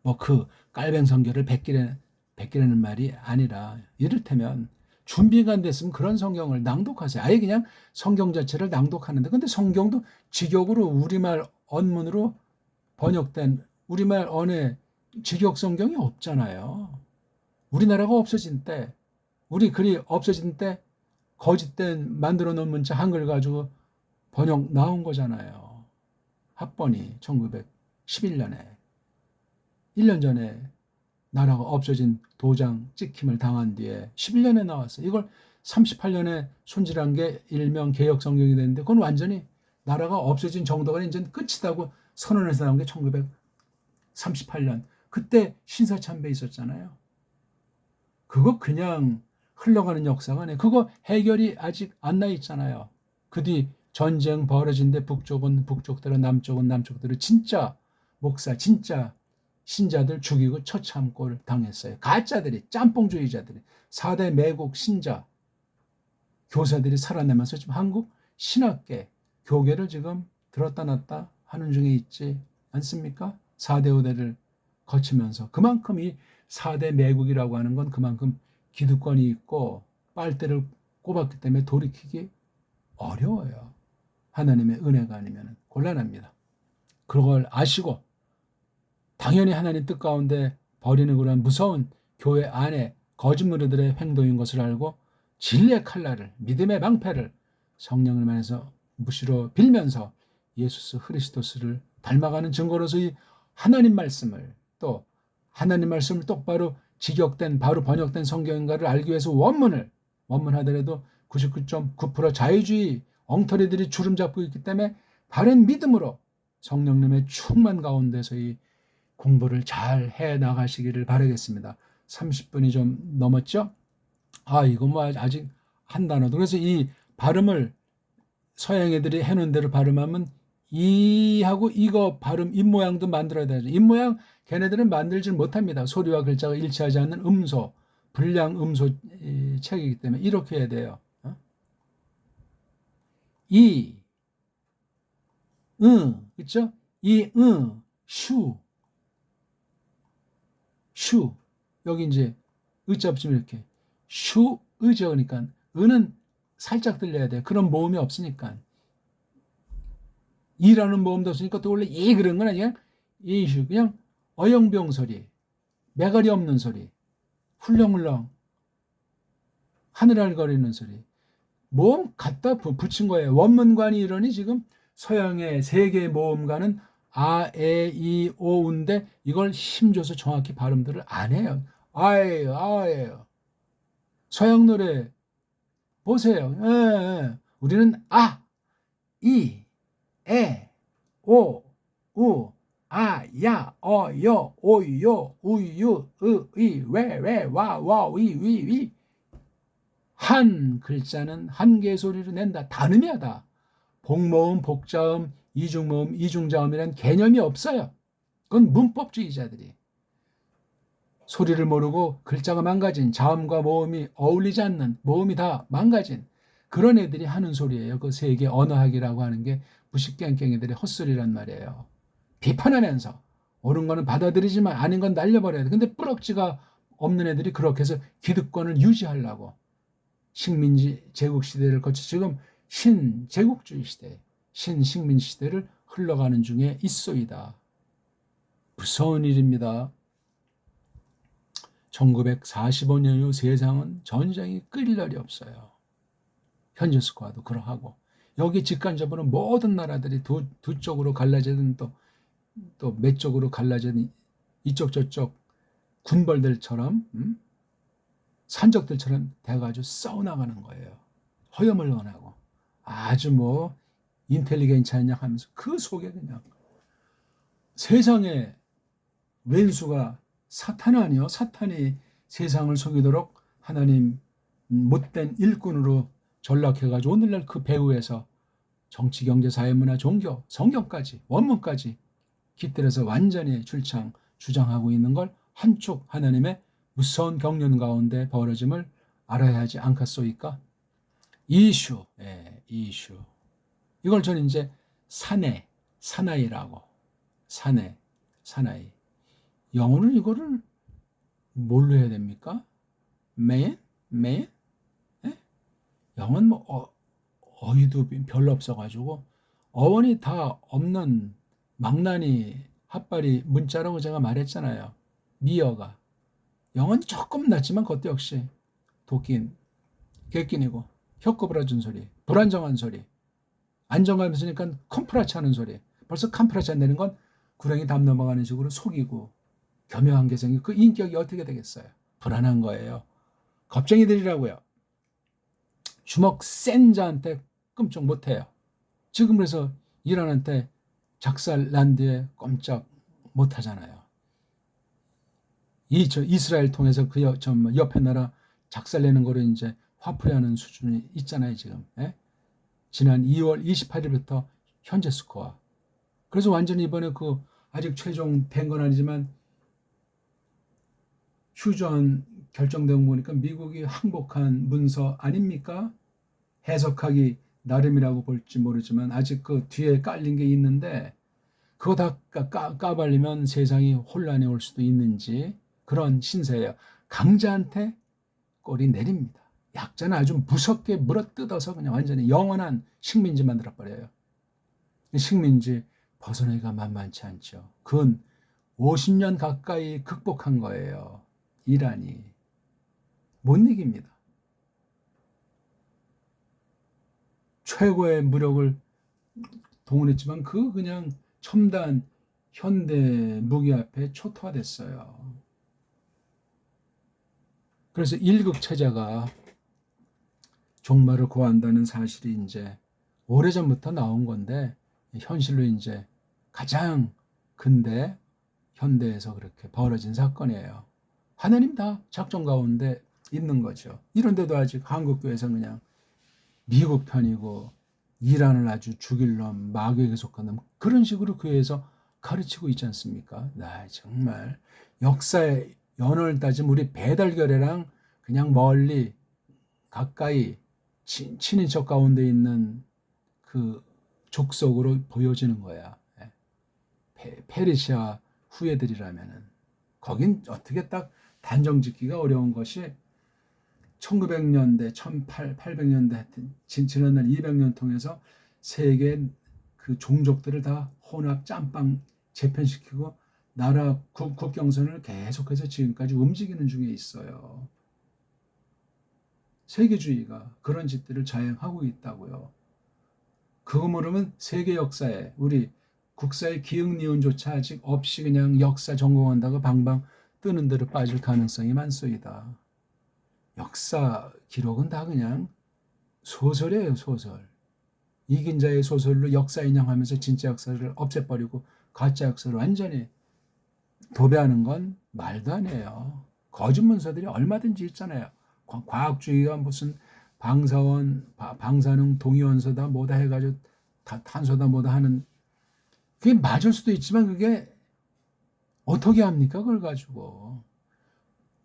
A: 뭐 그 깔뱅 성교를 베끼라는 말이 아니라 이를테면 준비가 안 됐으면 그런 성경을 낭독하세요. 아예 그냥 성경 자체를 낭독하는데 근데 성경도 직역으로 우리말 언문으로 번역된 우리말 언어 직역 성경이 없잖아요. 우리나라가 없어진 때 우리 글이 없어진 때 거짓된 만들어 놓은 문자 한글 가지고 번역 나온 거잖아요. 합본이 1911년에 1년 전에 나라가 없어진 도장 찍힘을 당한 뒤에 11년에 나왔어요. 이걸 38년에 손질한 게 일명 개역 성경이 됐는데 그건 완전히 나라가 없어진 정도가 이제 끝이다고 선언해서 나온 게 1938년. 그때 신사참배 있었잖아요. 그거 그냥 흘러가는 역사가 아니에요. 그거 해결이 아직 안 나 있잖아요. 그 뒤 전쟁 벌어진데 북쪽은 북쪽대로 남쪽은 남쪽대로 진짜 목사 진짜 신자들 죽이고 처참골 당했어요. 가짜들이 짬뽕주의자들이 4대 매국 신자 교사들이 살아내면서 지금 한국 신학계 교계를 지금 들었다 놨다 하는 중에 있지 않습니까? 4대 5대를 거치면서 그만큼 이 4대 매국이라고 하는 건 그만큼 기득권이 있고 빨대를 꼽았기 때문에 돌이키기 어려워요. 하나님의 은혜가 아니면 곤란합니다. 그걸 아시고 당연히 하나님 뜻 가운데 버리는 그런 무서운 교회 안에 거짓무리들의 행동인 것을 알고 진리의 칼날을 믿음의 방패를 성령을 만해서 무시로 빌면서 예수 그리스도를 닮아가는 증거로서 이 하나님 말씀을 또 하나님 말씀을 똑바로 직역된 바로 번역된 성경인가를 알기 위해서 원문하더라도 99.9% 자유주의 엉터리들이 주름 잡고 있기 때문에 바른 믿음으로 성령님의 충만 가운데서 이 공부를 잘 해 나가시기를 바라겠습니다. 30분이 좀 넘었죠? 이거 뭐 아직 한 단어도. 그래서 이 발음을 서양 애들이 해놓은 대로 발음하면 이하고 이거 발음 입모양도 만들어야 되죠. 입모양 걔네들은 만들질 못합니다. 소리와 글자가 일치하지 않는 음소, 불량 음소 책이기 때문에 이렇게 해야 돼요. 그렇죠? 슈. 여기 이제 의자 붙이면 이렇게 의죠. 그러니까 은은 살짝 들려야 돼요. 그런 모음이 없으니까. 이라는 모음도 없으니까 또 원래 그런 건 아니야. 이슈 그냥 어영병 소리, 매가리 없는 소리, 훌렁훌렁 하늘알거리는 소리. 모음 갖다 붙인 거예요. 원문관이 이러니 지금 서양의 세계 모음가는 에, 이, 오인데 이걸 힘줘서 정확히 발음들을 안 해요. 아예요. 서양 노래 보세요. 우리는 이, 에, 오, 우, 야, 여, 오요, 우유, 이, 왜, 와, 위. 한 글자는 한 개의 소리를 낸다. 단음이하다. 복모음, 복자음, 이중모음, 이중자음이란 개념이 없어요. 그건 문법주의자들이. 소리를 모르고 글자가 망가진 자음과 모음이 어울리지 않는 모음이 다 망가진 그런 애들이 하는 소리예요. 그 세계 언어학이라고 하는 게 무식갱갱이들의 헛소리란 말이에요. 비판하면서 옳은 거는 받아들이지만 아닌 건 날려버려야 돼. 근데 뿌럭지가 없는 애들이 그렇게 해서 기득권을 유지하려고 식민지 제국 시대를 거쳐 지금 신제국주의 시대, 신식민 시대를 흘러가는 중에 있소이다. 무서운 일입니다. 1945년 이후 세상은 전쟁이 끊일 날이 없어요. 현재 스코어도 그러하고, 여기 직간접으로 모든 나라들이 두 쪽으로 갈라지는, 또 몇 쪽으로 갈라지는 이쪽 저쪽 군벌들처럼, 산적들처럼 돼가지고 싸워나가는 거예요. 허여멀건하고 아주 뭐 인텔리겐치하냐 하면서 그 속에 그냥 세상에 왼수가 사탄 아니요? 사탄이 세상을 속이도록 하나님 못된 일꾼으로 전락해가지고 오늘날 그 배후에서 정치, 경제, 사회, 문화, 종교, 성경까지, 원문까지 깃들여서 완전히 주장하고 있는 걸 한쪽 하나님의 무서운 경륜 가운데 벌어짐을 알아야 하지 않겠소이까? 이슈. 이걸 저는 이제 사나이라고. 사나이. 영어는 이거를 뭘로 해야 됩니까? man? 예? 영어는 뭐 어휘도 별로 없어가지고 어원이 다 없는 망나니 핫발이 문자라고 제가 말했잖아요. 미어가. 영어는 조금 낫지만 그것도 역시 도끼인, 객긴이고 혀꼬부라진 소리, 불안정한 소리, 안정감 있으니까 컴프라치 하는 소리. 벌써 컴프라치 안 되는 건 구렁이 담 넘어가는 식으로 속이고 겸허한 개성이 그 인격이 어떻게 되겠어요? 불안한 거예요. 겁쟁이들이라고요. 주먹 센 자한테 끔찍 못해요. 지금 그래서 이란한테 작살 난 뒤에 꼼짝 못하잖아요. 이스라엘 통해서 그 옆에 나라 작살내는 거로 이제 화풀이하는 수준이 있잖아요, 지금. 예? 지난 2월 28일부터 현재 스코어. 그래서 완전히 이번에 그 아직 최종 된 건 아니지만 휴전 결정된 거 보니까 미국이 항복한 문서 아닙니까? 해석하기 나름이라고 볼지 모르지만 아직 그 뒤에 깔린 게 있는데 그거 다 까발리면 세상이 혼란이 올 수도 있는지 그런 신세예요. 강자한테 꼬리 내립니다. 약자는 아주 무섭게 물어뜯어서 그냥 완전히 영원한 식민지 만들어버려요. 식민지 벗어나기가 만만치 않죠. 근 50년 가까이 극복한 거예요. 이란이. 못 이깁니다. 최고의 무력을 동원했지만 그 그냥 첨단 현대 무기 앞에 초토화됐어요. 그래서 일극 체제가 종말을 고한다는 사실이 이제 오래전부터 나온 건데 현실로 이제 가장 근대 현대에서 그렇게 벌어진 사건이에요. 하나님 다 작정 가운데 있는 거죠. 이런데도 아직 한국교회에서 그냥 미국 편이고 이란을 아주 죽일 놈, 마귀에게 속한 놈 그런 식으로 교회에서 가르치고 있지 않습니까? 나 정말 역사의 연원을 따지면 우리 배달결애랑 그냥 멀리 가까이 친인척 가운데 있는 그 족속으로 보여지는 거야. 페르시아 후예들이라면은 거긴 어떻게 딱 단정 짓기가 어려운 것이 1900년대, 1800년대 하여튼 지난날 200년 통해서 세계 그 종족들을 다 혼합 짬빵 재편시키고 나라 국경선을 계속해서 지금까지 움직이는 중에 있어요. 세계주의가 그런 짓들을 자행하고 있다고요. 그거 모르면 세계 역사에 우리 국사의 기응니은조차 아직 없이 그냥 역사 전공한다고 방방 뜨는 대로 빠질 가능성이 많소이다. 역사 기록은 다 그냥 소설이에요, 소설. 이긴 자의 소설로 역사 인용하면서 진짜 역사를 없애버리고 가짜 역사를 완전히 도배하는 건 말도 안 해요. 거짓 문서들이 얼마든지 있잖아요. 과학주의가 무슨 방사능 동위원소다 뭐다 해가지고 다 탄소다 뭐다 하는 그게 맞을 수도 있지만 그게 어떻게 합니까? 그걸 가지고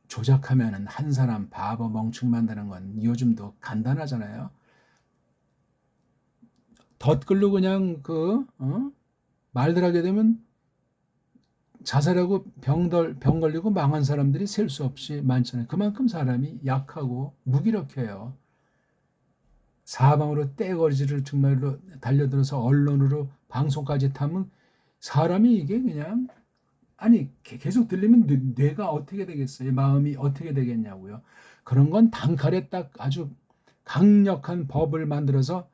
A: 조작하면은 한 사람 바보 멍충 만드는 건 요즘도 간단하잖아요. 덧글로 그냥 말들 하게 되면 자살하고 병 걸리고 망한 사람들이 셀 수 없이 많잖아요. 그만큼 사람이 약하고 무기력해요. 사방으로 떼거리지를 정말로 달려들어서 언론으로 방송까지 타면 사람이 이게 그냥 아니 계속 들리면 뇌가 어떻게 되겠어요? 마음이 어떻게 되겠냐고요. 그런 건 단칼에 딱 아주 강력한 법을 만들어서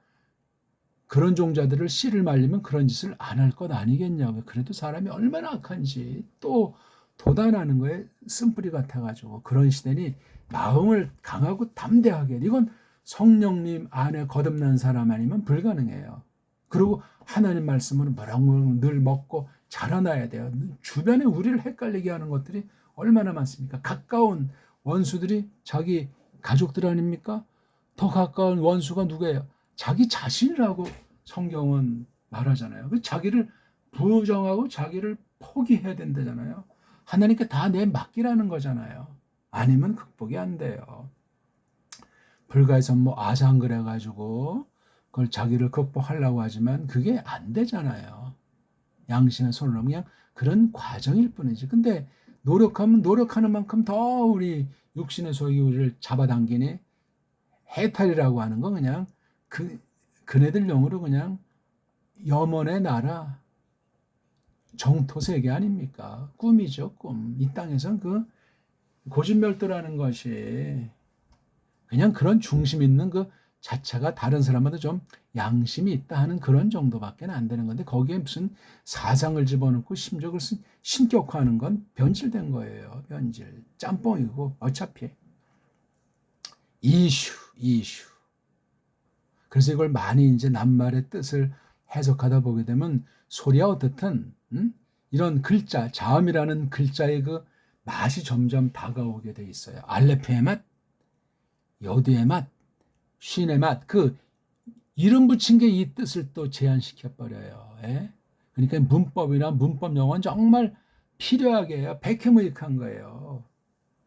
A: 그런 종자들을 씨를 말리면 그런 짓을 안 할 것 아니겠냐고요. 그래도 사람이 얼마나 악한지 또 도단하는 거에 쓴뿌리 같아가지고 그런 시대니 마음을 강하고 담대하게 이건 성령님 안에 거듭난 사람 아니면 불가능해요. 그리고 하나님 말씀으로 뭐라고 늘 먹고 자라나야 돼요. 주변에 우리를 헷갈리게 하는 것들이 얼마나 많습니까? 가까운 원수들이 자기 가족들 아닙니까? 더 가까운 원수가 누구예요? 자기 자신이라고 성경은 말하잖아요. 자기를 부정하고 자기를 포기해야 된다잖아요. 하나님께 다 내 맡기라는 거잖아요. 아니면 극복이 안 돼요. 불가에서 뭐 아상 그래가지고 그걸 자기를 극복하려고 하지만 그게 안 되잖아요. 양심의 손을 넘으면 그냥 그런 과정일 뿐이지. 근데 노력하면 노력하는 만큼 더 우리 육신의 소욕이 우리를 잡아당기니 해탈이라고 하는 건 그냥 그네들 용어로 그냥 염원의 나라 정토 세계 아닙니까? 꿈이죠, 꿈. 이 땅에선 그 고진멸도라는 것이 그냥 그런 중심 있는 그 자체가 다른 사람마다 좀 양심이 있다 하는 그런 정도밖에 안 되는 건데 거기에 무슨 사상을 집어넣고 심적을 신격화하는 건 변질된 거예요. 변질. 짬뽕이고 어차피. 이슈. 그래서 이걸 많이 이제 낱말의 뜻을 해석하다 보게 되면 소리야 어떻든 이런 글자, 자음이라는 글자의 그 맛이 점점 다가오게 돼 있어요. 알레프의 맛, 여두의 맛, 쉰의 맛, 그 이름 붙인 게 이 뜻을 또 제한시켜 버려요. 예? 그러니까 문법이나 문법 용어는 정말 필요하게 해요. 백해무익한 거예요.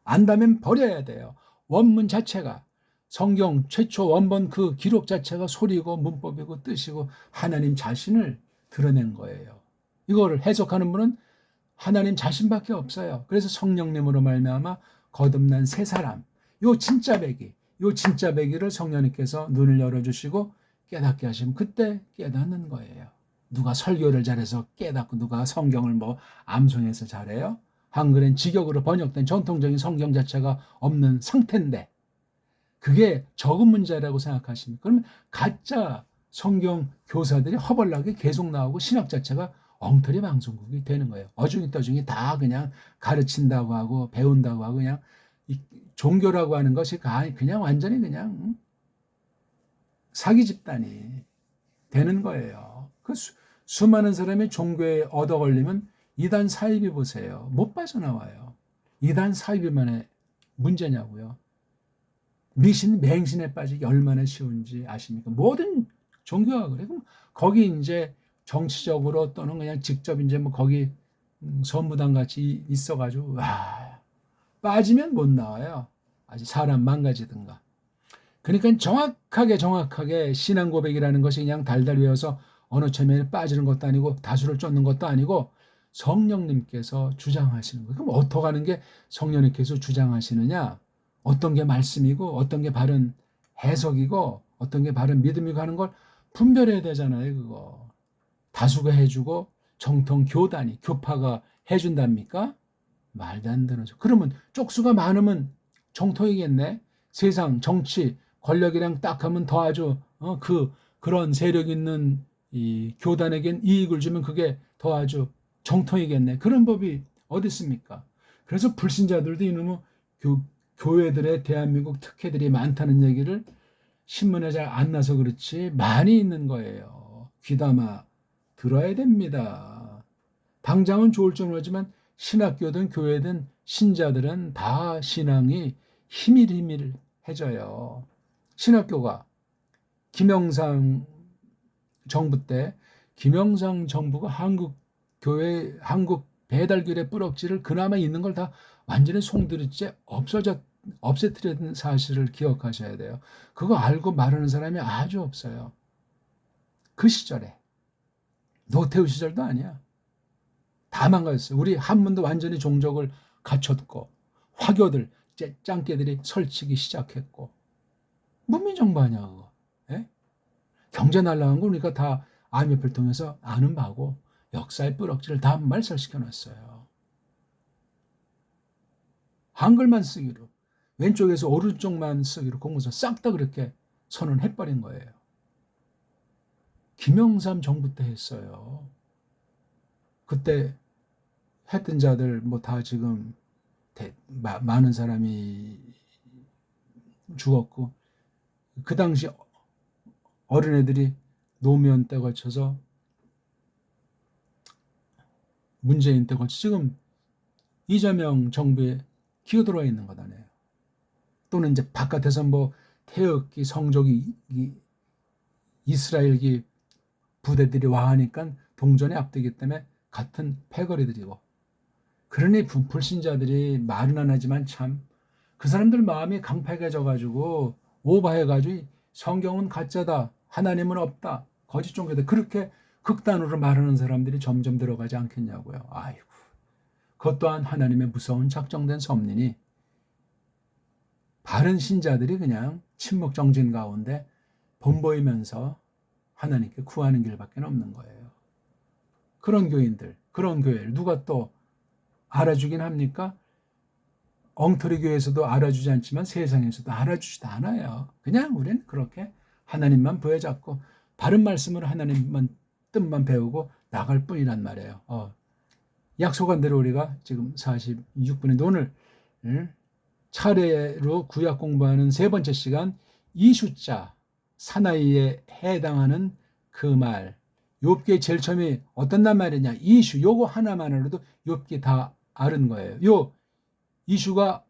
A: 안다면 버려야 돼요. 원문 자체가 성경 최초 원본 그 기록 자체가 소리고 문법이고 뜻이고 하나님 자신을 드러낸 거예요. 이거를 해석하는 분은 하나님 자신밖에 없어요. 그래서 성령님으로 말미암아 거듭난 새 사람, 요 진짜 배기를 성령님께서 눈을 열어주시고 깨닫게 하시면 그때 깨닫는 거예요. 누가 설교를 잘해서 깨닫고 누가 성경을 뭐 암송해서 잘해요? 한글엔 직역으로 번역된 전통적인 성경 자체가 없는 상태인데 그게 적은 문제라고 생각하십니까? 그러면 가짜 성경 교사들이 허벌나게 계속 나오고 신학 자체가 엉터리 방송국이 되는 거예요. 어중이 떠중이 다 그냥 가르친다고 하고 배운다고 하고 그냥 종교라고 하는 것이 그냥 완전히 그냥 사기 집단이 되는 거예요. 그 수많은 사람이 종교에 얻어 걸리면 이단 사이비 보세요. 못 빠져나와요. 이단 사이비만의 문제냐고요. 미신, 맹신에 빠지기 얼마나 쉬운지 아십니까? 모든 종교가 그래. 그럼 거기 이제 정치적으로 또는 그냥 직접 이제 뭐 거기 선무당 같이 있어가지고 와 빠지면 못 나와요. 아주 사람 망가지든가. 그러니까 정확하게 신앙 고백이라는 것이 그냥 달달 외워서 어느 체면에 빠지는 것도 아니고 다수를 쫓는 것도 아니고 성령님께서 주장하시는 거예요. 그럼 어떻게 하는 게 성령님께서 주장하시느냐? 어떤 게 말씀이고 어떤 게 바른 해석이고 어떤 게 바른 믿음이고 하는 걸 분별해야 되잖아요. 그거. 다수가 해주고 정통 교단이 교파가 해준답니까? 말도 안 되는 소리. 그러면 쪽수가 많으면 정통이겠네. 세상 정치 권력이랑 딱 하면 더 아주 그런 세력 있는 이 교단에겐 이익을 주면 그게 더 아주 정통이겠네. 그런 법이 어디 있습니까? 그래서 불신자들도 이놈의 교회들의 대한민국 특혜들이 많다는 얘기를 신문에 잘 안 나서 그렇지 많이 있는 거예요. 귀담아 들어야 됩니다. 당장은 좋을 줄 모르지만 신학교든 교회든 신자들은 다 신앙이 희밀해져요. 신학교가 김영삼 정부 때 김영삼 정부가 한국 교회 한국 배달교회 뿌럭지를 그나마 있는 걸 다 완전히 송두리째 없애뜨린 사실을 기억하셔야 돼요. 그거 알고 말하는 사람이 아주 없어요. 그 시절에 노태우 시절도 아니야. 다 망가졌어요. 우리 한문도 완전히 종족을 갖췄고 화교들 짱깨들이 설치기 시작했고 문민정부 아니야 그거. 예? 경제 날라간 거 그러니까 다 IMF를 통해서 아는 바고 역사의 뿌럭지를 다 말살시켜놨어요. 한글만 쓰기로 왼쪽에서 오른쪽만 쓰기로 공문서 싹 다 그렇게 선언해버린 거예요. 김영삼 정부 때 했어요. 그때 했던 자들 뭐 다 지금 많은 사람이 죽었고, 그 당시 어린애들이 노무현 때 거쳐서 문재인 때 거쳐 지금 이재명 정부에 기어들어와 있는 것 아니에요. 또는 이제 바깥에서 뭐 태극기, 성조기, 이스라엘기 부대들이 와하니까 동전에 앞두기 때문에 같은 패거리들이고, 그러니 불신자들이 말은 안 하지만 참 그 사람들 마음이 강팍해져가지고 오바해가지고 성경은 가짜다, 하나님은 없다, 거짓 종교다, 그렇게 극단으로 말하는 사람들이 점점 들어가지 않겠냐고요. 아이고, 그것 또한 하나님의 무서운 작정된 섭리니 바른 신자들이 그냥 침묵 정진 가운데 본보이면서 하나님께 구하는 길밖에 없는 거예요. 그런 교인들, 그런 교회를 누가 또 알아주긴 합니까? 엉터리 교회에서도 알아주지 않지만 세상에서도 알아주지도 않아요. 그냥 우리는 그렇게 하나님만 부여잡고 바른 말씀으로 하나님만 뜻만 배우고 나갈 뿐이란 말이에요. 약속한 대로 우리가 지금 46분인데 오늘 차례로 구약 공부하는 세 번째 시간, 이슈자 사나이에 해당하는 그 말, 욥기의 제일 처음에 어떤 말이냐, 이슈, 요거 하나만으로도 욥기 다 아는 거예요. 요 이슈가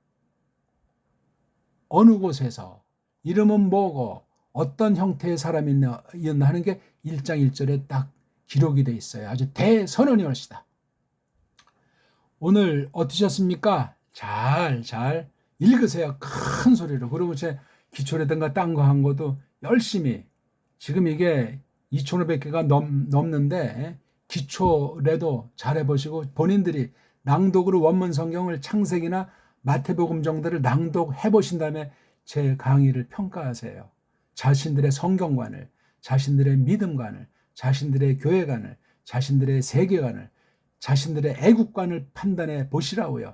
A: 어느 곳에서, 이름은 뭐고, 어떤 형태의 사람이었나 하는 게 1장 1절에 딱 기록이 돼 있어요. 아주 대선언이 옳시다. 오늘 어떠셨습니까? 잘 읽으세요. 큰 소리로. 그리고 제 기초라든가 딴 거 한 것도 열심히, 지금 이게 2,500개가 넘는데 기초라도 잘 해보시고 본인들이 낭독으로 원문 성경을 창세기나 마태복음 정도를 낭독해 보신 다음에 제 강의를 평가하세요. 자신들의 성경관을, 자신들의 믿음관을, 자신들의 교회관을, 자신들의 세계관을, 자신들의 애국관을 판단해 보시라고요.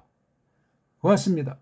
A: 고맙습니다.